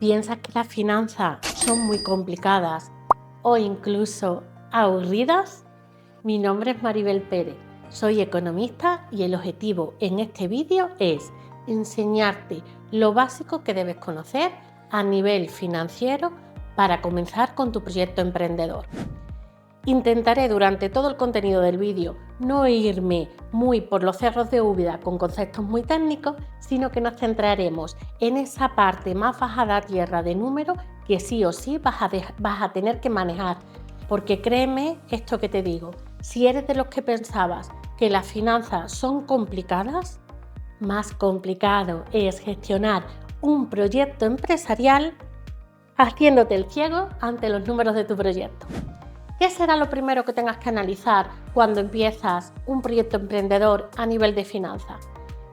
¿Piensas que las finanzas son muy complicadas o incluso aburridas? Mi nombre es Maribel Pérez, soy economista y el objetivo en este vídeo es enseñarte lo básico que debes conocer a nivel financiero para comenzar con tu proyecto emprendedor. Intentaré durante todo el contenido del vídeo no irme muy por los cerros de Úbeda con conceptos muy técnicos, sino que nos centraremos en esa parte más bajada a tierra de números que sí o sí vas a tener que manejar. Porque créeme esto que te digo, si eres de los que pensabas que las finanzas son complicadas, más complicado es gestionar un proyecto empresarial haciéndote el ciego ante los números de tu proyecto. ¿Qué será lo primero que tengas que analizar cuando empiezas un proyecto emprendedor a nivel de finanzas?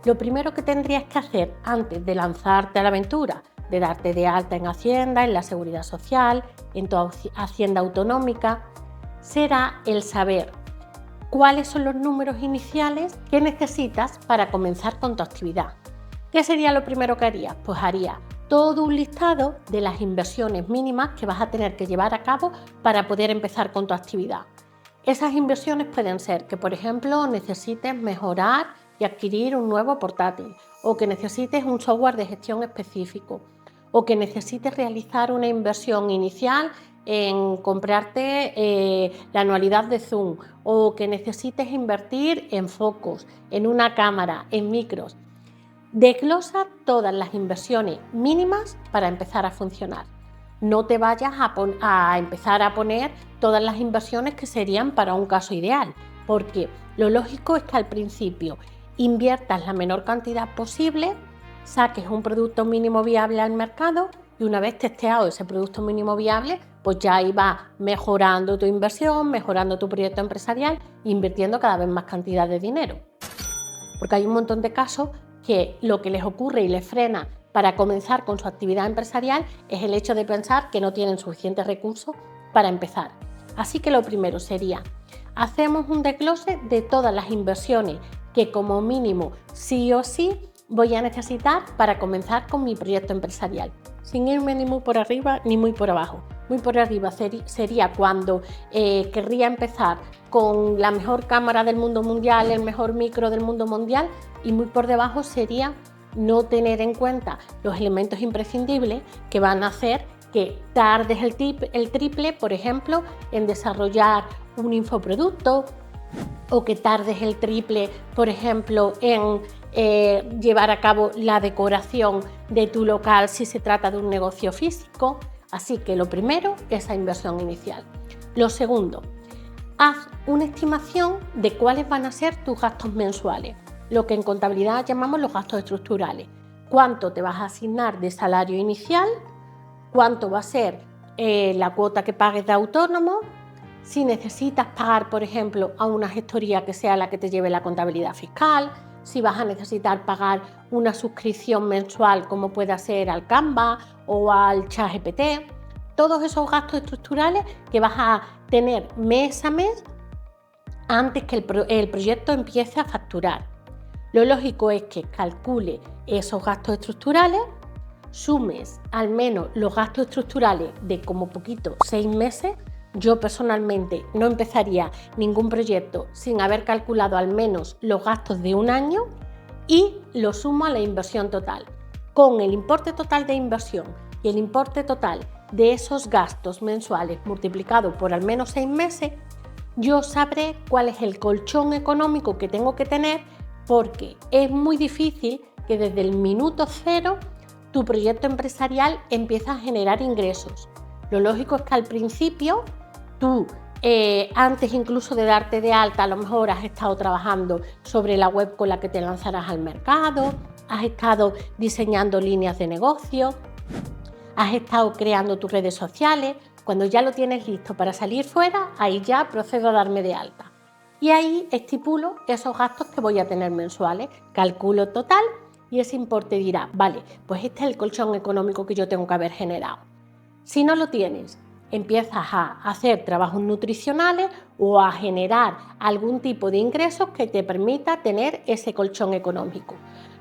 Lo primero que tendrías que hacer antes de lanzarte a la aventura, de darte de alta en Hacienda, en la Seguridad Social, en tu Hacienda Autonómica, será el saber cuáles son los números iniciales que necesitas para comenzar con tu actividad. ¿Qué sería lo primero que harías? Pues harías todo un listado de las inversiones mínimas que vas a tener que llevar a cabo para poder empezar con tu actividad. Esas inversiones pueden ser que, por ejemplo, necesites mejorar y adquirir un nuevo portátil, o que necesites un software de gestión específico, o que necesites realizar una inversión inicial en comprarte la anualidad de Zoom, o que necesites invertir en focos, en una cámara, en micros. Desglosa todas las inversiones mínimas para empezar a funcionar. No te vayas a empezar a poner todas las inversiones que serían para un caso ideal, porque lo lógico es que al principio inviertas la menor cantidad posible, saques un producto mínimo viable al mercado y una vez testeado ese producto mínimo viable, pues ya ahí vas mejorando tu inversión, mejorando tu proyecto empresarial, invirtiendo cada vez más cantidad de dinero. Porque hay un montón de casos que lo que les ocurre y les frena para comenzar con su actividad empresarial es el hecho de pensar que no tienen suficientes recursos para empezar. Así que lo primero sería, hacemos un desglose de todas las inversiones que como mínimo sí o sí voy a necesitar para comenzar con mi proyecto empresarial, sin irme ni muy por arriba ni muy por abajo. Muy por arriba sería cuando querría empezar con la mejor cámara del mundo mundial, el mejor micro del mundo mundial, y muy por debajo sería no tener en cuenta los elementos imprescindibles que van a hacer que tardes el triple, por ejemplo, en desarrollar un infoproducto, o que tardes el triple, por ejemplo, en llevar a cabo la decoración de tu local si se trata de un negocio físico. Así que lo primero, esa inversión inicial. Lo segundo, haz una estimación de cuáles van a ser tus gastos mensuales, lo que en contabilidad llamamos los gastos estructurales. ¿Cuánto te vas a asignar de salario inicial? ¿Cuánto va a ser la cuota que pagues de autónomo? Si necesitas pagar, por ejemplo, a una gestoría que sea la que te lleve la contabilidad fiscal, si vas a necesitar pagar una suscripción mensual como pueda ser al Canva o al ChatGPT, todos esos gastos estructurales que vas a tener mes a mes antes que el proyecto empiece a facturar. Lo lógico es que calcule esos gastos estructurales, sumes al menos los gastos estructurales de como poquito 6 meses. Yo personalmente no empezaría ningún proyecto sin haber calculado al menos los gastos de un año y lo sumo a la inversión total. Con el importe total de inversión y el importe total de esos gastos mensuales multiplicado por al menos 6 meses, yo sabré cuál es el colchón económico que tengo que tener, porque es muy difícil que desde el minuto cero tu proyecto empresarial empiece a generar ingresos. Lo lógico es que al principio tú, antes incluso de darte de alta, a lo mejor has estado trabajando sobre la web con la que te lanzarás al mercado, has estado diseñando líneas de negocio, has estado creando tus redes sociales. Cuando ya lo tienes listo para salir fuera, ahí ya procedo a darme de alta. Y ahí estipulo esos gastos que voy a tener mensuales, calculo total y ese importe dirá, vale, pues este es el colchón económico que yo tengo que haber generado. Si no lo tienes, empiezas a hacer trabajos nutricionales o a generar algún tipo de ingresos que te permita tener ese colchón económico.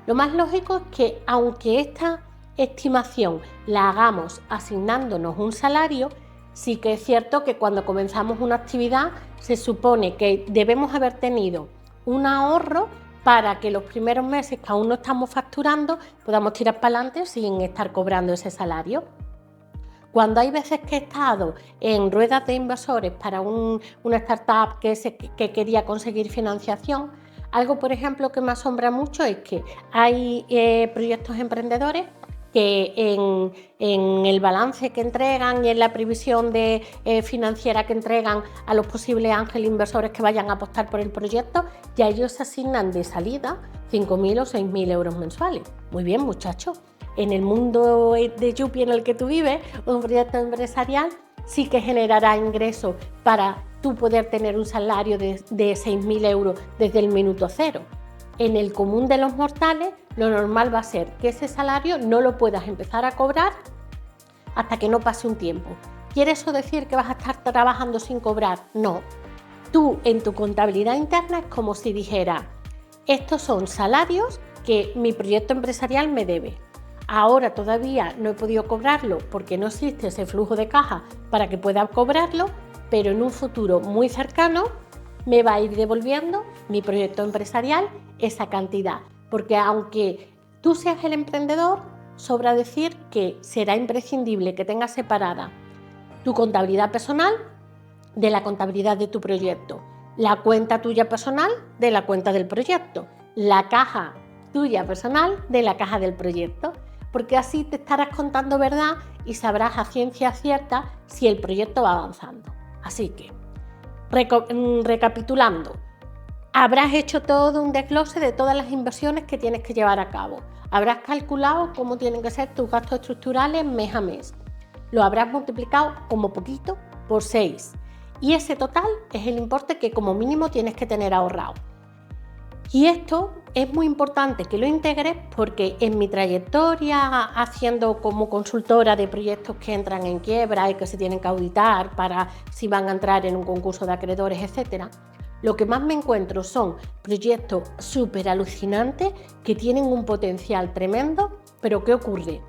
Lo más lógico es que aunque esta estimación la hagamos asignándonos un salario, sí que es cierto que cuando comenzamos una actividad se supone que debemos haber tenido un ahorro para que los primeros meses que aún no estamos facturando podamos tirar para adelante sin estar cobrando ese salario. Cuando hay veces que he estado en ruedas de inversores para una startup que quería conseguir financiación, algo, por ejemplo, que me asombra mucho es que hay proyectos emprendedores que en el balance que entregan y en la previsión financiera que entregan a los posibles ángeles inversores que vayan a apostar por el proyecto, ya ellos se asignan de salida 5.000 o 6.000 euros mensuales. Muy bien, muchachos. En el mundo de Yupi en el que tú vives, un proyecto empresarial sí que generará ingresos para tú poder tener un salario de 6.000 euros desde el minuto cero. En el común de los mortales, lo normal va a ser que ese salario no lo puedas empezar a cobrar hasta que no pase un tiempo. ¿Quiere eso decir que vas a estar trabajando sin cobrar? No. Tú en tu contabilidad interna es como si dijera, estos son salarios que mi proyecto empresarial me debe. Ahora todavía no he podido cobrarlo porque no existe ese flujo de caja para que pueda cobrarlo, pero en un futuro muy cercano me va a ir devolviendo mi proyecto empresarial esa cantidad. Porque aunque tú seas el emprendedor, sobra decir que será imprescindible que tengas separada tu contabilidad personal de la contabilidad de tu proyecto, la cuenta tuya personal de la cuenta del proyecto, la caja tuya personal de la caja del proyecto, porque así te estarás contando verdad y sabrás a ciencia cierta si el proyecto va avanzando. Así que, recapitulando, habrás hecho todo un desglose de todas las inversiones que tienes que llevar a cabo. Habrás calculado cómo tienen que ser tus gastos estructurales mes a mes. Lo habrás multiplicado como poquito por 6. Y ese total es el importe que como mínimo tienes que tener ahorrado. Y esto es muy importante que lo integres porque en mi trayectoria haciendo como consultora de proyectos que entran en quiebra y que se tienen que auditar para si van a entrar en un concurso de acreedores, etcétera, lo que más me encuentro son proyectos súper alucinantes que tienen un potencial tremendo, pero ¿qué ocurre?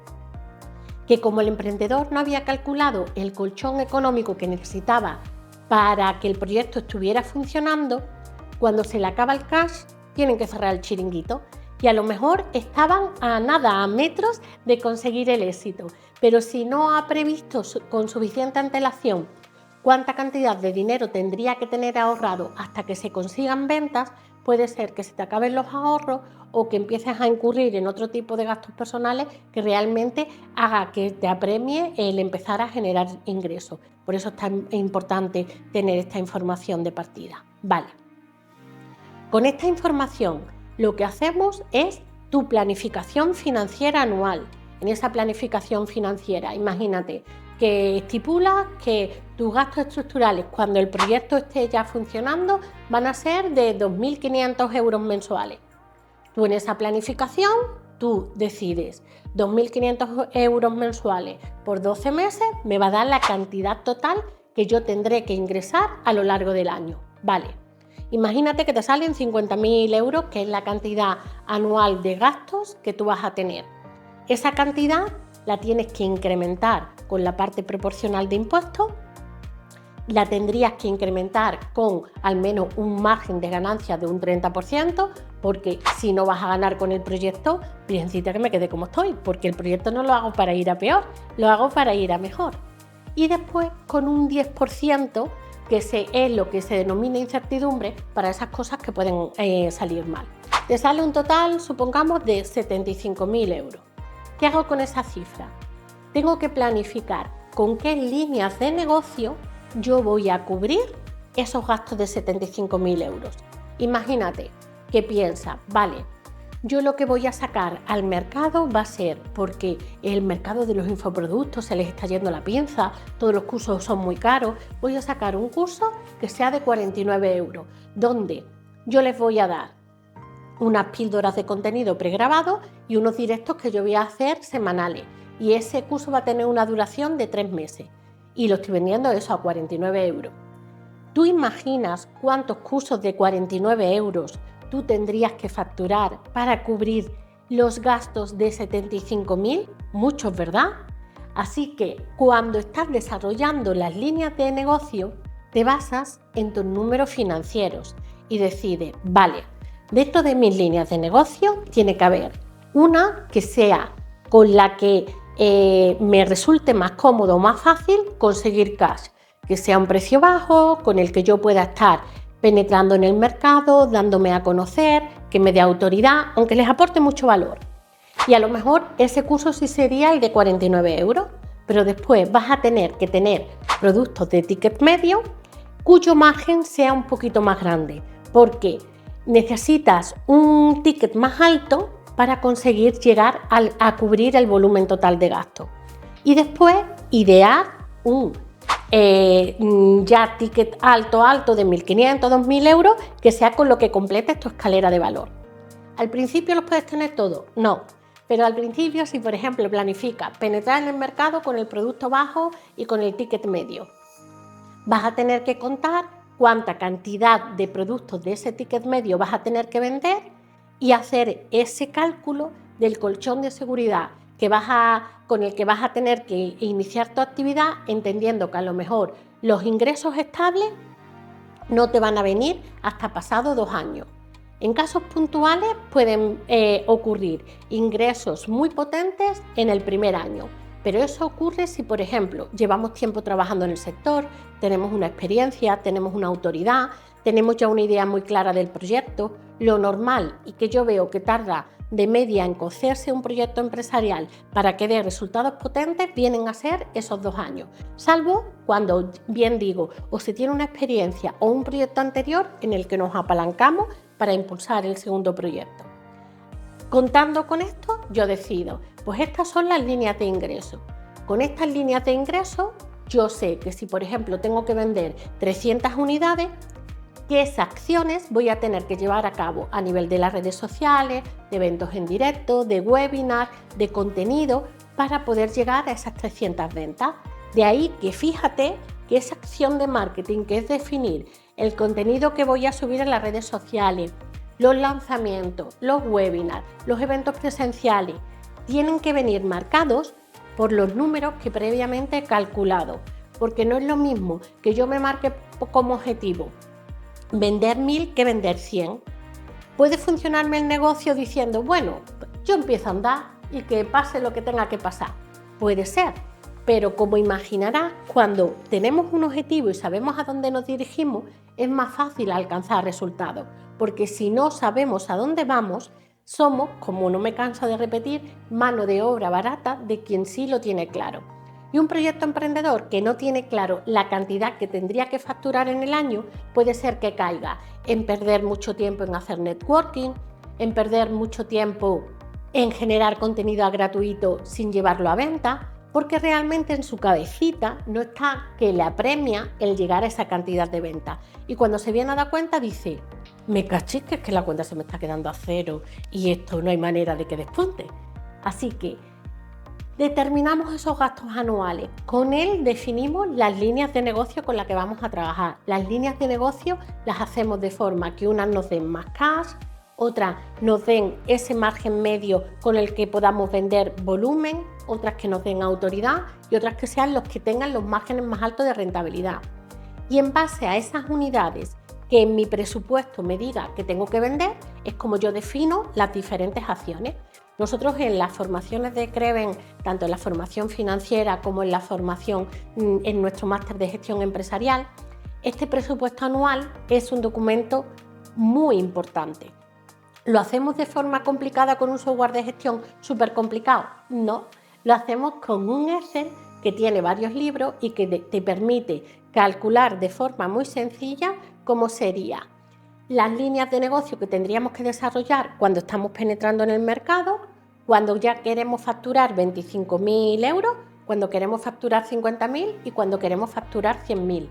Que como el emprendedor no había calculado el colchón económico que necesitaba para que el proyecto estuviera funcionando, cuando se le acaba el cash, tienen que cerrar el chiringuito y a lo mejor estaban a metros de conseguir el éxito, pero si no ha previsto con suficiente antelación cuánta cantidad de dinero tendría que tener ahorrado hasta que se consigan ventas, puede ser que se te acaben los ahorros o que empieces a incurrir en otro tipo de gastos personales que realmente haga que te apremie el empezar a generar ingresos. Por eso es tan importante tener esta información de partida. Vale. Con esta información lo que hacemos es tu planificación financiera anual. En esa planificación financiera, imagínate que estipula que tus gastos estructurales cuando el proyecto esté ya funcionando van a ser de 2.500 euros mensuales. Tú en esa planificación, tú decides 2.500 euros mensuales por 12 meses me va a dar la cantidad total que yo tendré que ingresar a lo largo del año. Vale. Imagínate que te salen 50.000 euros, que es la cantidad anual de gastos que tú vas a tener. Esa cantidad la tienes que incrementar con la parte proporcional de impuestos, la tendrías que incrementar con al menos un margen de ganancia de un 30%, porque si no vas a ganar con el proyecto, piensita que me quede como estoy, porque el proyecto no lo hago para ir a peor, lo hago para ir a mejor. Y después con un 10%, que es lo que se denomina incertidumbre para esas cosas que pueden salir mal. Te sale un total, supongamos, de 75.000 euros. ¿Qué hago con esa cifra? Tengo que planificar con qué líneas de negocio yo voy a cubrir esos gastos de 75.000 euros. Imagínate que piensa, vale, yo lo que voy a sacar al mercado va a ser, porque el mercado de los infoproductos se les está yendo la pinza, todos los cursos son muy caros, voy a sacar un curso que sea de 49 euros, donde yo les voy a dar unas píldoras de contenido pregrabado y unos directos que yo voy a hacer semanales. Y ese curso va a tener una duración de 3 meses. Y lo estoy vendiendo eso a 49 euros. ¿Tú imaginas cuántos cursos de 49 euros tú tendrías que facturar para cubrir los gastos de 75.000, muchos, ¿verdad? Así que cuando estás desarrollando las líneas de negocio, te basas en tus números financieros y decides, vale, dentro de mis líneas de negocio tiene que haber una que sea con la que me resulte más cómodo, más fácil conseguir cash, que sea un precio bajo, con el que yo pueda estar penetrando en el mercado, dándome a conocer, que me dé autoridad, aunque les aporte mucho valor. Y a lo mejor ese curso sí sería el de 49 euros, pero después vas a tener que tener productos de ticket medio cuyo margen sea un poquito más grande, porque necesitas un ticket más alto para conseguir llegar a cubrir el volumen total de gasto. Y después idear un ya ticket alto de 1.500, 2.000 euros, que sea con lo que completes tu escalera de valor. ¿Al principio los puedes tener todos? No, pero al principio, si por ejemplo planificas penetrar en el mercado con el producto bajo y con el ticket medio, vas a tener que contar cuánta cantidad de productos de ese ticket medio vas a tener que vender y hacer ese cálculo del colchón de seguridad con el que vas a tener que iniciar tu actividad, entendiendo que a lo mejor los ingresos estables no te van a venir hasta pasado 2 años. En casos puntuales pueden ocurrir ingresos muy potentes en el primer año, pero eso ocurre si, por ejemplo, llevamos tiempo trabajando en el sector, tenemos una experiencia, tenemos una autoridad, tenemos ya una idea muy clara del proyecto. Lo normal, y que yo veo que tarda de media en cocerse un proyecto empresarial para que dé resultados potentes, vienen a ser esos 2 años, salvo cuando, bien digo, o se tiene una experiencia o un proyecto anterior en el que nos apalancamos para impulsar el segundo proyecto. Contando con esto, yo decido, pues estas son las líneas de ingreso. Con estas líneas de ingreso, yo sé que si, por ejemplo, tengo que vender 300 unidades, qué acciones voy a tener que llevar a cabo a nivel de las redes sociales, de eventos en directo, de webinars, de contenido, para poder llegar a esas 300 ventas. De ahí que fíjate que esa acción de marketing, que es definir el contenido que voy a subir en las redes sociales, los lanzamientos, los webinars, los eventos presenciales, tienen que venir marcados por los números que previamente he calculado, porque no es lo mismo que yo me marque como objetivo vender 1.000 que vender 100. Puede funcionarme el negocio diciendo, bueno, yo empiezo a andar y que pase lo que tenga que pasar. Puede ser, pero como imaginarás, cuando tenemos un objetivo y sabemos a dónde nos dirigimos, es más fácil alcanzar resultados, porque si no sabemos a dónde vamos, somos, como no me canso de repetir, mano de obra barata de quien sí lo tiene claro. Y un proyecto emprendedor que no tiene claro la cantidad que tendría que facturar en el año puede ser que caiga en perder mucho tiempo en hacer networking, en perder mucho tiempo en generar contenido gratuito sin llevarlo a venta, porque realmente en su cabecita no está que le apremia el llegar a esa cantidad de venta. Y cuando se viene a dar cuenta dice, me cachis que es que la cuenta se me está quedando a cero y esto no hay manera de que despunte. Así que determinamos esos gastos anuales. Con él definimos las líneas de negocio con las que vamos a trabajar. Las líneas de negocio las hacemos de forma que unas nos den más cash, otras nos den ese margen medio con el que podamos vender volumen, otras que nos den autoridad y otras que sean los que tengan los márgenes más altos de rentabilidad. Y en base a esas unidades que en mi presupuesto me diga que tengo que vender, es como yo defino las diferentes acciones. Nosotros en las formaciones de Creven, tanto en la formación financiera como en la formación en nuestro máster de gestión empresarial, este presupuesto anual es un documento muy importante. ¿Lo hacemos de forma complicada con un software de gestión súper complicado? No, lo hacemos con un Excel que tiene varios libros y que te permite calcular de forma muy sencilla cómo sería las líneas de negocio que tendríamos que desarrollar cuando estamos penetrando en el mercado, cuando ya queremos facturar 25.000 euros, cuando queremos facturar 50.000 y cuando queremos facturar 100.000.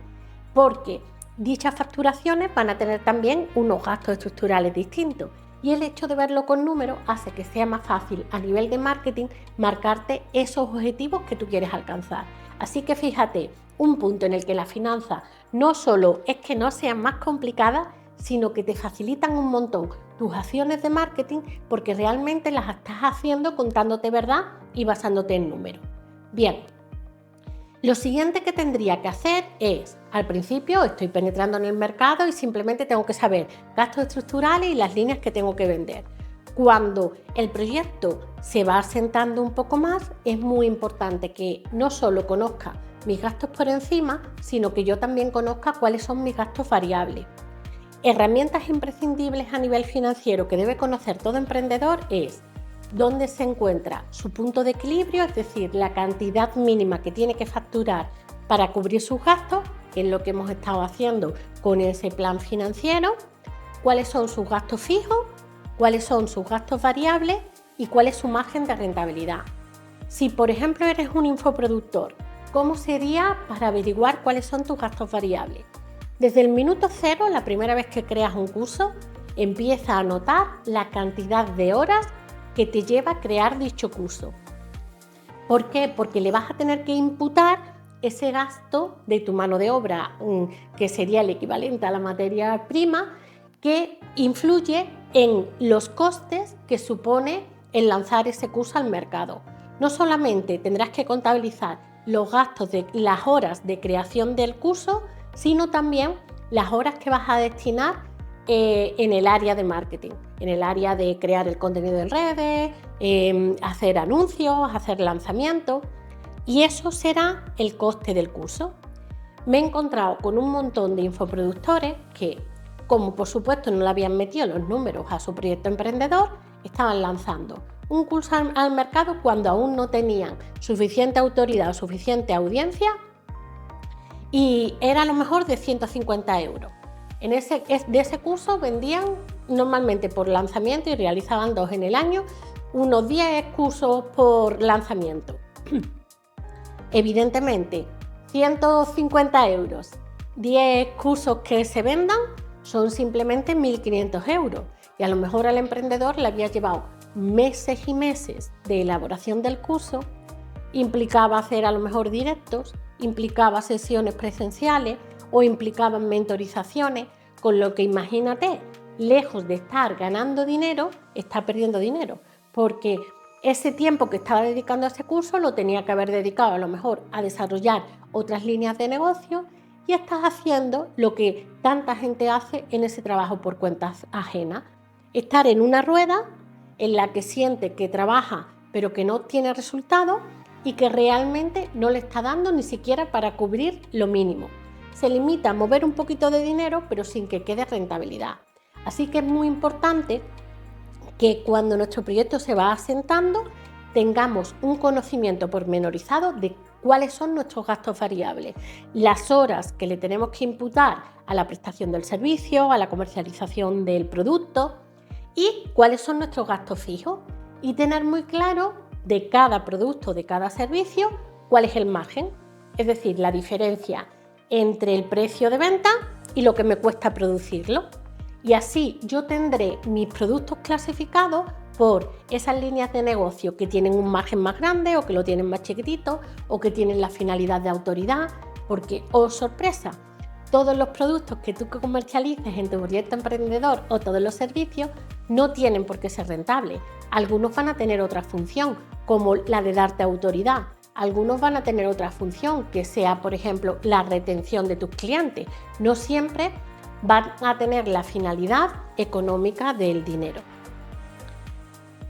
Porque dichas facturaciones van a tener también unos gastos estructurales distintos. Y el hecho de verlo con números hace que sea más fácil a nivel de marketing marcarte esos objetivos que tú quieres alcanzar. Así que fíjate, un punto en el que las finanzas no solo es que no sean más complicadas, sino que te facilitan un montón tus acciones de marketing porque realmente las estás haciendo contándote verdad y basándote en números. Bien, lo siguiente que tendría que hacer es, al principio estoy penetrando en el mercado y simplemente tengo que saber gastos estructurales y las líneas que tengo que vender. Cuando el proyecto se va asentando un poco más, es muy importante que no solo conozca mis gastos por encima, sino que yo también conozca cuáles son mis gastos variables. Herramientas imprescindibles a nivel financiero que debe conocer todo emprendedor es dónde se encuentra su punto de equilibrio, es decir, la cantidad mínima que tiene que facturar para cubrir sus gastos, que es lo que hemos estado haciendo con ese plan financiero, cuáles son sus gastos fijos, cuáles son sus gastos variables y cuál es su margen de rentabilidad. Si, por ejemplo, eres un infoproductor, ¿cómo sería para averiguar cuáles son tus gastos variables? Desde el minuto cero, la primera vez que creas un curso, empieza a anotar la cantidad de horas que te lleva a crear dicho curso. ¿Por qué? Porque le vas a tener que imputar ese gasto de tu mano de obra, que sería el equivalente a la materia prima, que influye en los costes que supone el lanzar ese curso al mercado. No solamente tendrás que contabilizar los gastos de las horas de creación del curso, sino también las horas que vas a destinar en el área de marketing, en el área de crear el contenido en redes, hacer anuncios, hacer lanzamientos, y eso será el coste del curso. Me he encontrado con un montón de infoproductores que, como por supuesto no le habían metido los números a su proyecto emprendedor, estaban lanzando un curso al mercado cuando aún no tenían suficiente autoridad o suficiente audiencia y era a lo mejor de 150 euros. De ese curso vendían normalmente por lanzamiento y realizaban 2 en el año, unos 10 cursos por lanzamiento. Evidentemente, 150 euros, 10 cursos que se vendan son simplemente 1.500 euros y a lo mejor al emprendedor le había llevado meses y meses de elaboración del curso, implicaba hacer a lo mejor directos, implicaba sesiones presenciales o implicaban mentorizaciones, con lo que imagínate, lejos de estar ganando dinero, está perdiendo dinero, porque ese tiempo que estaba dedicando a ese curso lo tenía que haber dedicado a lo mejor a desarrollar otras líneas de negocio y estás haciendo lo que tanta gente hace en ese trabajo por cuenta ajena, estar en una rueda en la que siente que trabaja pero que no tiene resultado y que realmente no le está dando ni siquiera para cubrir lo mínimo. Se limita a mover un poquito de dinero pero sin que quede rentabilidad. Así que es muy importante que cuando nuestro proyecto se va asentando tengamos un conocimiento pormenorizado de cuáles son nuestros gastos variables, las horas que le tenemos que imputar a la prestación del servicio, a la comercialización del producto y cuáles son nuestros gastos fijos y tener muy claro de cada producto, de cada servicio, cuál es el margen, es decir, la diferencia entre el precio de venta y lo que me cuesta producirlo. Y así yo tendré mis productos clasificados por esas líneas de negocio que tienen un margen más grande o que lo tienen más chiquitito o que tienen la finalidad de autoridad, porque, oh sorpresa, todos los productos que tú comercialices en tu proyecto emprendedor o todos los servicios no tienen por qué ser rentables. Algunos van a tener otra función, como la de darte autoridad. Algunos van a tener otra función, que sea, por ejemplo, la retención de tus clientes. No siempre van a tener la finalidad económica del dinero.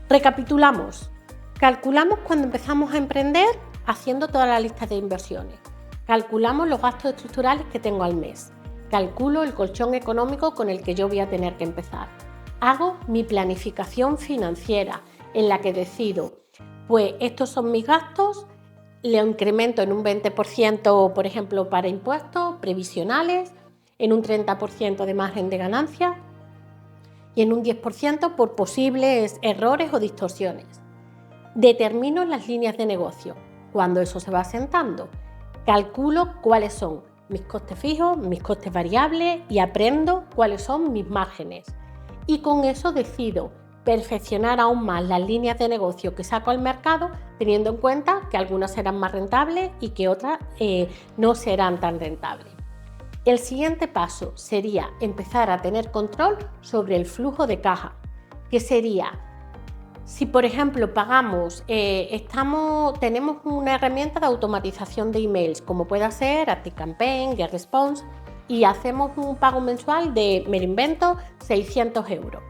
Recapitulamos. Calculamos cuando empezamos a emprender haciendo toda la lista de inversiones. Calculamos los gastos estructurales que tengo al mes. Calculo el colchón económico con el que yo voy a tener que empezar. Hago mi planificación financiera en la que decido, pues estos son mis gastos, le incremento en un 20%, por ejemplo, para impuestos previsionales, en un 30% de margen de ganancia y en un 10% por posibles errores o distorsiones. Determino las líneas de negocio. Cuando eso se va asentando, calculo cuáles son mis costes fijos, mis costes variables y aprendo cuáles son mis márgenes. Y con eso decido perfeccionar aún más las líneas de negocio que saco al mercado, teniendo en cuenta que algunas serán más rentables y que otras no serán tan rentables. El siguiente paso sería empezar a tener control sobre el flujo de caja. que sería, si por ejemplo pagamos, tenemos una herramienta de automatización de emails, como pueda ser ActiveCampaign, GetResponse, y hacemos un pago mensual de, me lo invento, 600 euros.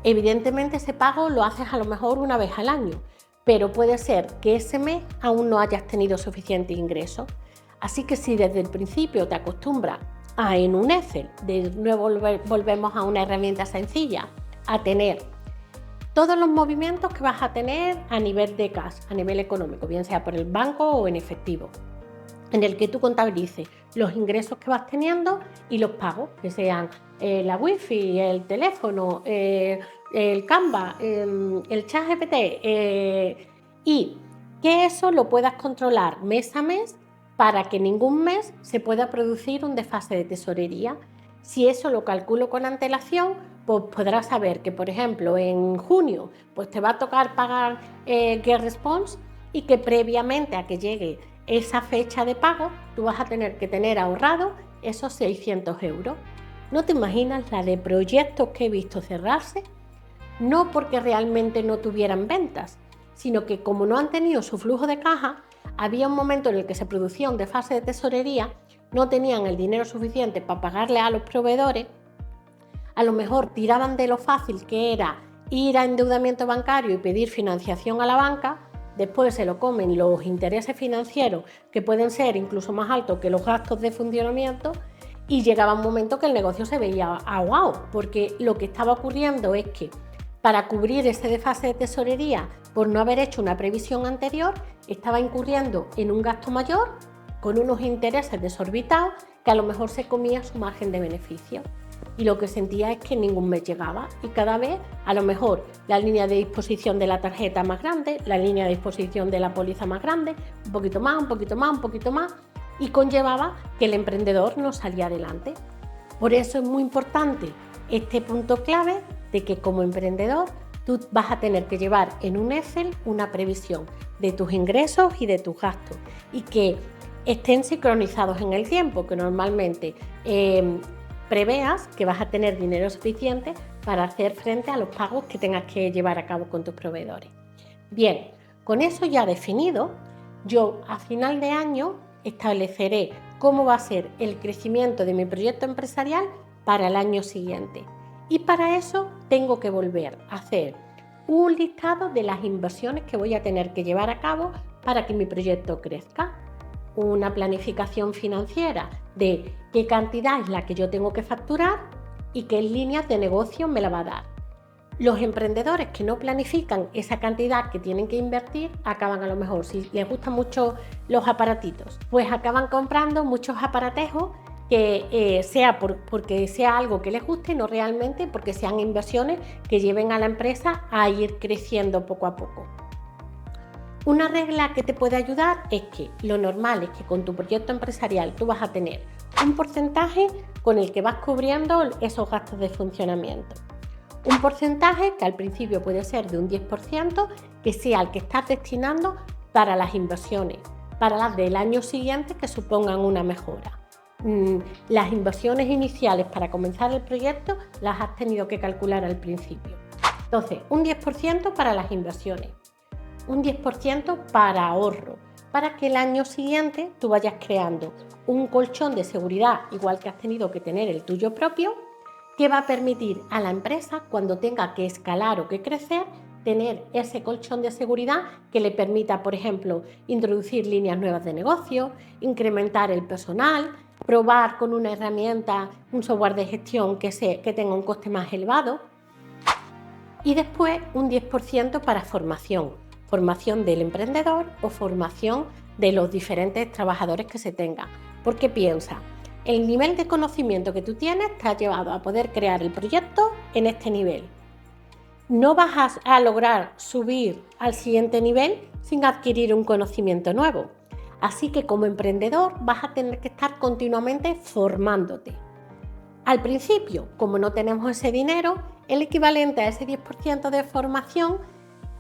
Evidentemente ese pago lo haces a lo mejor una vez al año, pero puede ser que ese mes aún no hayas tenido suficiente ingreso. Así que si desde el principio te acostumbras en un Excel, de nuevo volvemos a una herramienta sencilla, a tener todos los movimientos que vas a tener a nivel de cash, a nivel económico, bien sea por el banco o en efectivo, en el que tú contabilices los ingresos que vas teniendo y los pagos, que sean la wifi, el teléfono, el Canva, el ChatGPT, y que eso lo puedas controlar mes a mes para que ningún mes se pueda producir un desfase de tesorería. Si eso lo calculo con antelación, pues podrás saber que, por ejemplo, en junio pues te va a tocar pagar GetResponse y que previamente a que llegue esa fecha de pago, tú vas a tener que tener ahorrado esos 600 euros. ¿No te imaginas la de proyectos que he visto cerrarse? No porque realmente no tuvieran ventas, sino que como no han tenido su flujo de caja, había un momento en el que se producía un desfase de tesorería, no tenían el dinero suficiente para pagarle a los proveedores, a lo mejor tiraban de lo fácil que era ir a endeudamiento bancario y pedir financiación a la banca. Después se lo comen los intereses financieros, que pueden ser incluso más altos que los gastos de funcionamiento, y llegaba un momento que el negocio se veía ahogado, porque lo que estaba ocurriendo es que para cubrir ese desfase de tesorería, por no haber hecho una previsión anterior, estaba incurriendo en un gasto mayor, con unos intereses desorbitados, que a lo mejor se comía su margen de beneficio. Y lo que sentía es que ningún mes llegaba y cada vez a lo mejor la línea de disposición de la tarjeta más grande, la línea de disposición de la póliza más grande, un poquito más, un poquito más, un poquito más, y conllevaba que el emprendedor no salía adelante. Por eso es muy importante este punto clave de que como emprendedor tú vas a tener que llevar en un Excel una previsión de tus ingresos y de tus gastos y que estén sincronizados en el tiempo, que normalmente preveas que vas a tener dinero suficiente para hacer frente a los pagos que tengas que llevar a cabo con tus proveedores. Bien, con eso ya definido, yo a final de año estableceré cómo va a ser el crecimiento de mi proyecto empresarial para el año siguiente. Y para eso tengo que volver a hacer un listado de las inversiones que voy a tener que llevar a cabo para que mi proyecto crezca. Una planificación financiera de qué cantidad es la que yo tengo que facturar y qué líneas de negocio me la va a dar. Los emprendedores que no planifican esa cantidad que tienen que invertir acaban a lo mejor, si les gustan mucho los aparatitos, pues acaban comprando muchos aparatejos que sea porque sea algo que les guste, no realmente porque sean inversiones que lleven a la empresa a ir creciendo poco a poco. Una regla que te puede ayudar es que lo normal es que con tu proyecto empresarial tú vas a tener un porcentaje con el que vas cubriendo esos gastos de funcionamiento. Un porcentaje que al principio puede ser de un 10%, que sea el que estás destinando para las inversiones, para las del año siguiente que supongan una mejora. Las inversiones iniciales para comenzar el proyecto las has tenido que calcular al principio. Entonces, un 10% para las inversiones. Un 10% para ahorro, para que el año siguiente tú vayas creando un colchón de seguridad, igual que has tenido que tener el tuyo propio, que va a permitir a la empresa, cuando tenga que escalar o que crecer, tener ese colchón de seguridad que le permita, por ejemplo, introducir líneas nuevas de negocio, incrementar el personal, probar con una herramienta, un software de gestión que tenga un coste más elevado, y después un 10% para formación del emprendedor o formación de los diferentes trabajadores que se tengan. Porque piensa, el nivel de conocimiento que tú tienes te ha llevado a poder crear el proyecto en este nivel. No vas a lograr subir al siguiente nivel sin adquirir un conocimiento nuevo. Así que como emprendedor vas a tener que estar continuamente formándote. Al principio, como no tenemos ese dinero, el equivalente a ese 10% de formación,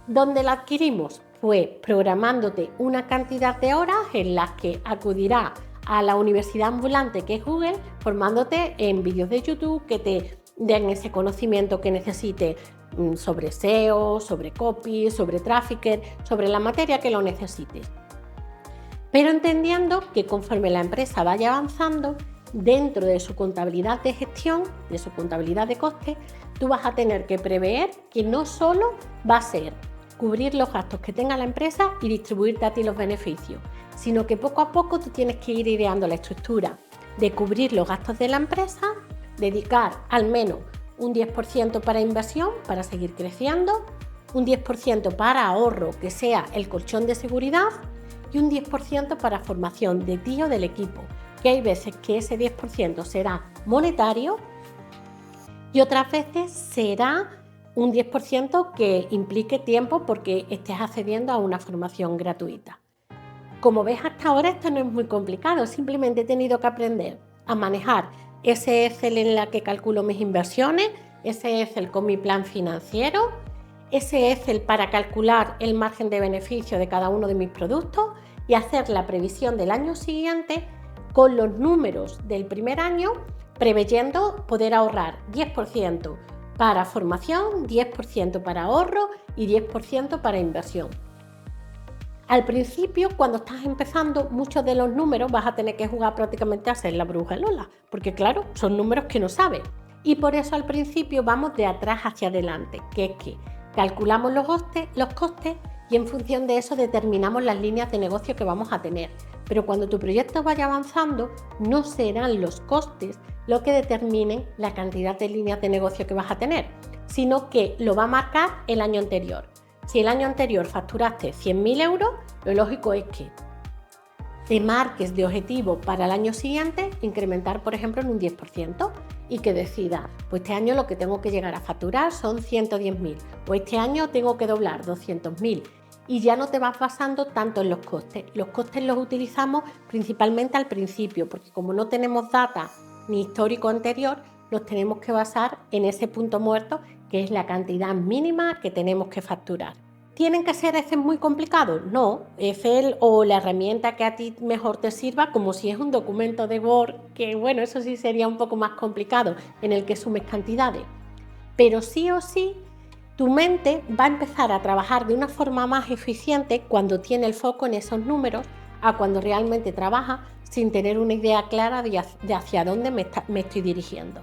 ¿dónde la adquirimos? Pues programándote una cantidad de horas en las que acudirás a la universidad ambulante que es Google, formándote en vídeos de YouTube que te den ese conocimiento que necesites sobre SEO, sobre copy, sobre trafficker, sobre la materia que lo necesites. Pero entendiendo que conforme la empresa vaya avanzando, dentro de su contabilidad de gestión, de su contabilidad de costes, tú vas a tener que prever que no solo va a ser cubrir los gastos que tenga la empresa y distribuirte a ti los beneficios, sino que poco a poco tú tienes que ir ideando la estructura de cubrir los gastos de la empresa, dedicar al menos un 10% para inversión, para seguir creciendo, un 10% para ahorro, que sea el colchón de seguridad, y un 10% para formación de ti o del equipo, que hay veces que ese 10% será monetario y otras veces será un 10% que implique tiempo porque estés accediendo a una formación gratuita. Como ves, hasta ahora esto no es muy complicado, simplemente he tenido que aprender a manejar ese Excel en la que calculo mis inversiones, ese Excel con mi plan financiero, ese Excel para calcular el margen de beneficio de cada uno de mis productos y hacer la previsión del año siguiente con los números del primer año, preveyendo poder ahorrar 10% para formación, 10% para ahorro y 10% para inversión. Al principio, cuando estás empezando, muchos de los números vas a tener que jugar prácticamente a ser la bruja Lola, porque claro, son números que no sabes. Y por eso al principio vamos de atrás hacia adelante, que es que calculamos los costes y en función de eso determinamos las líneas de negocio que vamos a tener. Pero cuando tu proyecto vaya avanzando, no serán los costes lo que determinen la cantidad de líneas de negocio que vas a tener, sino que lo va a marcar el año anterior. Si el año anterior facturaste 100.000 euros, lo lógico es que te marques de objetivo para el año siguiente incrementar, por ejemplo, en un 10% y que decidas, pues este año lo que tengo que llegar a facturar son 110.000 o este año tengo que doblar 200.000 y ya no te vas basando tanto en los costes. Los costes los utilizamos principalmente al principio porque como no tenemos data ni histórico anterior, nos tenemos que basar en ese punto muerto que es la cantidad mínima que tenemos que facturar. ¿Tienen que ser Excel muy complicados? No, Excel o la herramienta que a ti mejor te sirva, como si es un documento de Word, que bueno, eso sí sería un poco más complicado, en el que sumes cantidades. Pero sí o sí, tu mente va a empezar a trabajar de una forma más eficiente cuando tiene el foco en esos números a cuando realmente trabaja sin tener una idea clara de hacia dónde me estoy dirigiendo.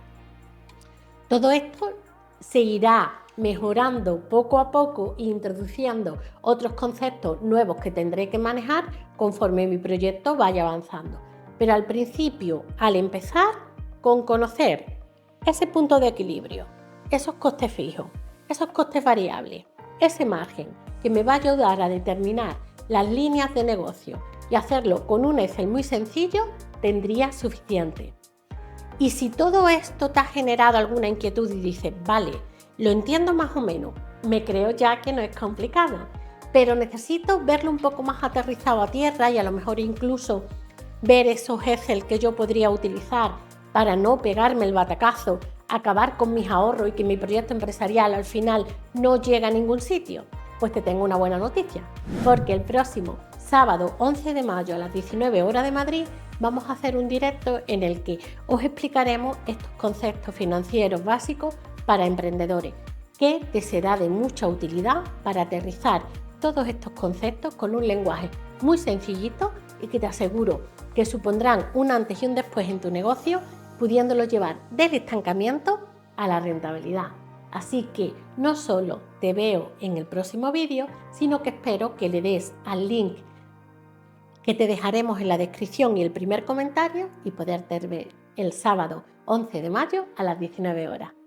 Todo esto se irá mejorando poco a poco e introduciendo otros conceptos nuevos que tendré que manejar conforme mi proyecto vaya avanzando. Pero al principio, al empezar, con conocer ese punto de equilibrio, esos costes fijos, esos costes variables, ese margen que me va a ayudar a determinar las líneas de negocio y hacerlo con un Excel muy sencillo, tendría suficiente. Y si todo esto te ha generado alguna inquietud y dices, vale, lo entiendo más o menos, me creo ya que no es complicado, pero necesito verlo un poco más aterrizado a tierra y a lo mejor incluso ver esos Excel que yo podría utilizar para no pegarme el batacazo, acabar con mis ahorros y que mi proyecto empresarial al final no llegue a ningún sitio, pues te tengo una buena noticia, porque el próximo sábado 11 de mayo a las 19 horas de Madrid vamos a hacer un directo en el que os explicaremos estos conceptos financieros básicos para emprendedores, que te será de mucha utilidad para aterrizar todos estos conceptos con un lenguaje muy sencillito y que te aseguro que supondrán un antes y un después en tu negocio, pudiéndolo llevar del estancamiento a la rentabilidad. Así que no solo te veo en el próximo vídeo, sino que espero que le des al link que te dejaremos en la descripción y el primer comentario y poderte ver el sábado 11 de mayo a las 19 horas.